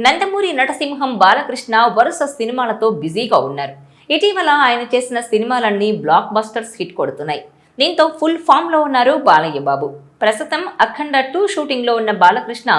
నందమూరి నటసింహం బాలకృష్ణ వరుస సినిమాలతో బిజీగా ఉన్నారు. ఇటీవల ఆయన చేసిన సినిమాలన్నీ బ్లాక్ బస్టర్స్ హిట్ కొడుతున్నాయి. దీంతో ఫుల్ ఫామ్ లో ఉన్నారు బాలయ్య బాబు. ప్రస్తుతం అఖండ 2 షూటింగ్ లో ఉన్న బాలకృష్ణ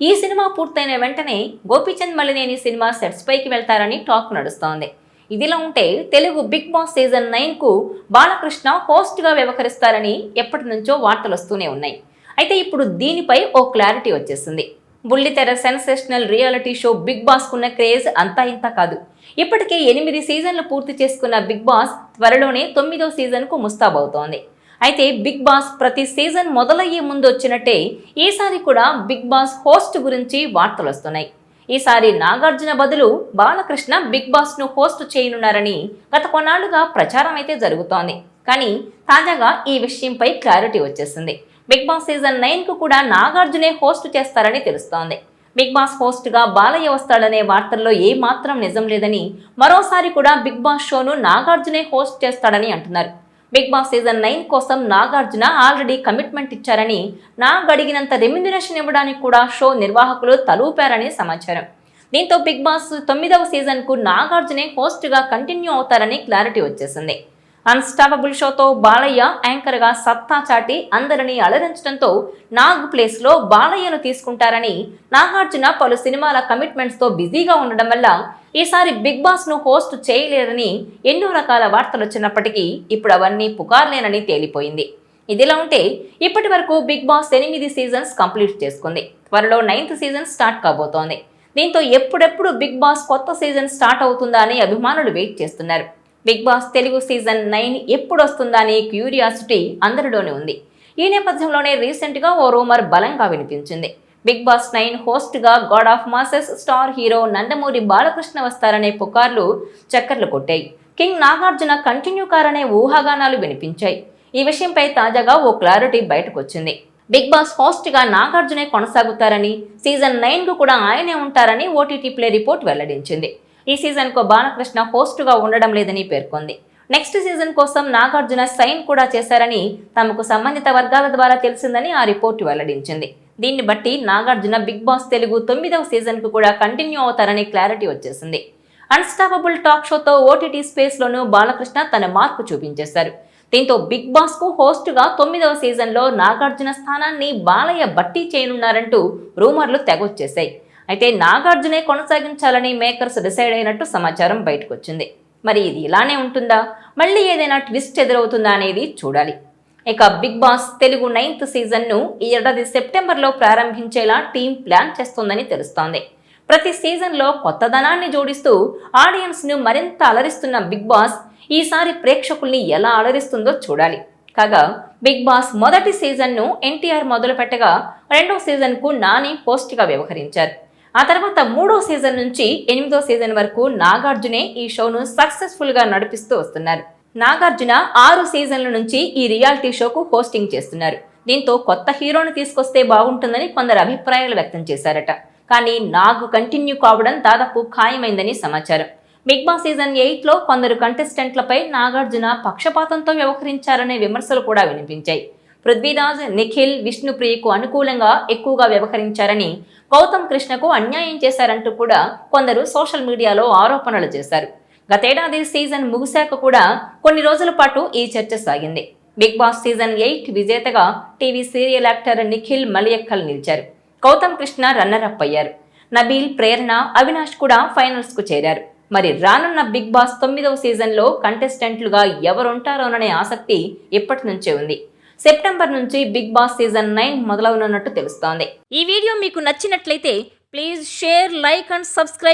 ఈ సినిమా పూర్తయిన వెంటనే గోపీచంద్ మలినేని సినిమా సెట్స్ పైకి వెళ్తారని టాక్ నడుస్తోంది. ఇదిలా ఉంటే తెలుగు బిగ్ బాస్ సీజన్ 9 కు బాలకృష్ణ హోస్ట్ గా వ్యవహరిస్తారని ఎప్పటి నుంచో వార్తలు వస్తూనే ఉన్నాయి. అయితే ఇప్పుడు దీనిపై ఓ క్లారిటీ వచ్చేసింది. బుల్లితెర sensational reality show Bigg Boss కున్న క్రేజ్ అంతా ఇంత కాదు. ఇప్పటికే 8 సీజన్లు పూర్తి చేసుకున్న బిగ్ బాస్ త్వరలోనే 9వ సీజన్ కు ముస్తాబవుతోంది. అయితే బిగ్ బాస్ ప్రతి సీజన్ మొదలయ్యే ముందు వచ్చినట్టే ఈసారి కూడా బిగ్ బాస్ హోస్ట్ గురించి వార్తలు వస్తున్నాయి. ఈసారి నాగార్జున బదులు బాలకృష్ణ బిగ్ బాస్ ను హోస్ట్ చేయనున్నారని గత కొన్నాళ్లుగా ప్రచారం అయితే జరుగుతోంది. కానీ తాజాగా ఈ విషయంపై క్లారిటీ వచ్చేసింది. బిగ్ బాస్ సీజన్ 9 కు కూడా నాగార్జునే హోస్ట్ చేస్తారని తెలుస్తోంది. బిగ్ బాస్ హోస్ట్ గా బాలయ్య వస్తాడనే వార్తల్లో ఏ మాత్రం నిజం లేదని, మరోసారి కూడా బిగ్ బాస్ షోను నాగార్జునే హోస్ట్ చేస్తాడని అంటున్నారు. బిగ్ బాస్ సీజన్ 9 కోసం నాగార్జున ఆల్రెడీ కమిట్మెంట్ ఇచ్చారని, నాగ్ అడిగినంత రెమ్యునరేషన్ ఇవ్వడానికి కూడా షో నిర్వాహకులు తలూపారని సమాచారం. దీంతో బిగ్ బాస్ 9వ సీజన్ కు నాగార్జునే హోస్ట్ గా కంటిన్యూ అవుతారని క్లారిటీ వచ్చేసింది. అన్స్టాపబుల్ షోతో బాలయ్య యాంకర్ గా సత్తా చాటి అందరినీ అలరించడంతో నాగ్ ప్లేస్ లో బాలయ్యను తీసుకుంటారని, నాగార్జున పలు సినిమాల కమిట్మెంట్స్ తో బిజీగా ఉండడం వల్ల ఈసారి బిగ్ బాస్ ను హోస్ట్ చేయలేరని ఎన్నో రకాల వార్తలు వచ్చినప్పటికీ ఇప్పుడు అవన్నీ పుకార్లేనని తేలిపోయింది. ఇదిలా ఉంటే ఇప్పటి వరకు బిగ్ బాస్ 8 సీజన్స్ కంప్లీట్ చేసుకుంది. త్వరలో 9th సీజన్ స్టార్ట్ కాబోతోంది. దీంతో ఎప్పుడెప్పుడు బిగ్ బాస్ కొత్త సీజన్ స్టార్ట్ అవుతుందా అని అభిమానులు వెయిట్ చేస్తున్నారు. బిగ్ బాస్ తెలుగు సీజన్ 9 ఎప్పుడు వస్తుందా అనే క్యూరియాసిటీ అందరిలోనే ఉంది. ఈ నేపథ్యంలోనే రీసెంట్ గా ఓ రూమర్ బలంగా వినిపించింది. బిగ్ బాస్ 9 హోస్ట్ గా god of masses star hero Nandamuri Balakrishna వస్తారనే పుకార్లు చక్కర్లు కొట్టాయి. కింగ్ నాగార్జున కంటిన్యూ కారనే ఊహాగానాలు వినిపించాయి. ఈ విషయంపై తాజాగా ఓ క్లారిటీ బయటకు వచ్చింది. బిగ్ బాస్ హోస్ట్ గా నాగార్జునే కొనసాగుతారని, సీజన్ 9 కు కూడా ఆయనే ఉంటారని ఓటీటీ ప్లే రిపోర్ట్ వెల్లడించింది. ఈ సీజన్ కు బాలకృష్ణ హోస్ట్ గా ఉండడం లేదని పేర్కొంది. నెక్స్ట్ సీజన్ కోసం నాగార్జున సైన్ కూడా చేశారని తమకు సంబంధిత వర్గాల ద్వారా తెలిసిందని ఆ రిపోర్టు వెల్లడించింది. దీన్ని బట్టి నాగార్జున బిగ్ బాస్ తెలుగు 9వ సీజన్ కు కూడా కంటిన్యూ అవుతారని క్లారిటీ వచ్చేసింది. అన్స్టాపబుల్ టాక్ షోతో ఓటీటీ స్పేస్ లోనూ బాలకృష్ణ తన మార్కు చూపించేశారు. దీంతో బిగ్ బాస్ కు హోస్ట్ గా 9వ సీజన్ లో నాగార్జున స్థానాన్ని బాలయ్య భర్తీ చేయనున్నారంటూ రూమర్లు తెగొచ్చేశాయి. అయితే నాగార్జునే కొనసాగించాలని మేకర్స్ డిసైడ్ అయినట్టు సమాచారం బయటకు వచ్చింది. మరి ఇది ఇలానే ఉంటుందా, మళ్ళీ ఏదైనా ట్విస్ట్ ఎదురవుతుందా అనేది చూడాలి. ఇక big Boss Telugu 9th season ను ఈ ఏడాది సెప్టెంబర్లో ప్రారంభించేలా టీం ప్లాన్ చేస్తోందని తెలుస్తోంది. ప్రతి సీజన్ లో కొత్తదనాన్ని జోడిస్తూ ఆడియన్స్ ను మరింత అలరిస్తున్న బిగ్ బాస్ ఈసారి ప్రేక్షకుల్ని ఎలా అలరిస్తుందో చూడాలి. కాగా బిగ్ బాస్ మొదటి సీజన్ ను ఎన్టీఆర్ మొదలు పెట్టగా 2వ సీజన్ కు నాని హోస్ట్ గా వ్యవహరించారు. ఆ తర్వాత 3వ సీజన్ నుంచి 8వ సీజన్ వరకు నాగార్జునే ఈ షోను సక్సెస్ఫుల్ గా నడిపిస్తూ వస్తున్నారు. నాగార్జున 6 సీజన్ల నుంచి ఈ రియాలిటీ షోకు హోస్టింగ్ చేస్తున్నారు. దీంతో కొత్త హీరోను తీసుకొస్తే బాగుంటుందని కొందరు అభిప్రాయాలు వ్యక్తం చేశారట. కానీ నాగ్ కంటిన్యూ కావడం దాదాపు ఖాయమైందని సమాచారం. బిగ్ బాస్ సీజన్ 8లో కొందరు కంటెస్టెంట్లపై నాగార్జున పక్షపాతంతో వ్యవహరించారనే విమర్శలు కూడా వినిపించాయి. పృథ్వీరాజ్, నిఖిల్, విష్ణుప్రియకు అనుకూలంగా ఎక్కువగా వ్యవహరించారని, గౌతమ్ కృష్ణకు అన్యాయం చేశారంటూ కూడా కొందరు సోషల్ మీడియాలో ఆరోపణలు చేశారు. గతేడాది సీజన్ ముగిశాక కూడా కొన్ని రోజుల పాటు ఈ చర్చ సాగింది. బిగ్ బాస్ సీజన్ 8 విజేతగా TV serial actor Nikhil Maliyakkal నిలిచారు. గౌతమ్ కృష్ణ రన్నర్ అప్ అయ్యారు. నబీల్, ప్రేరణ, అవినాష్ కూడా ఫైనల్స్ కు చేరారు. మరి రానున్న బిగ్ బాస్ 9వ సీజన్లో కంటెస్టెంట్లుగా ఎవరుంటారోననే ఆసక్తి ఇప్పటి నుంచే ఉంది. సెప్టెంబర్ నుంచి బిగ్ బాస్ సీజన్ 9 మొదలవనున్నట్టు తెలుస్తోంది. ఈ వీడియో మీకు నచ్చినట్లయితే please share, like and subscribe.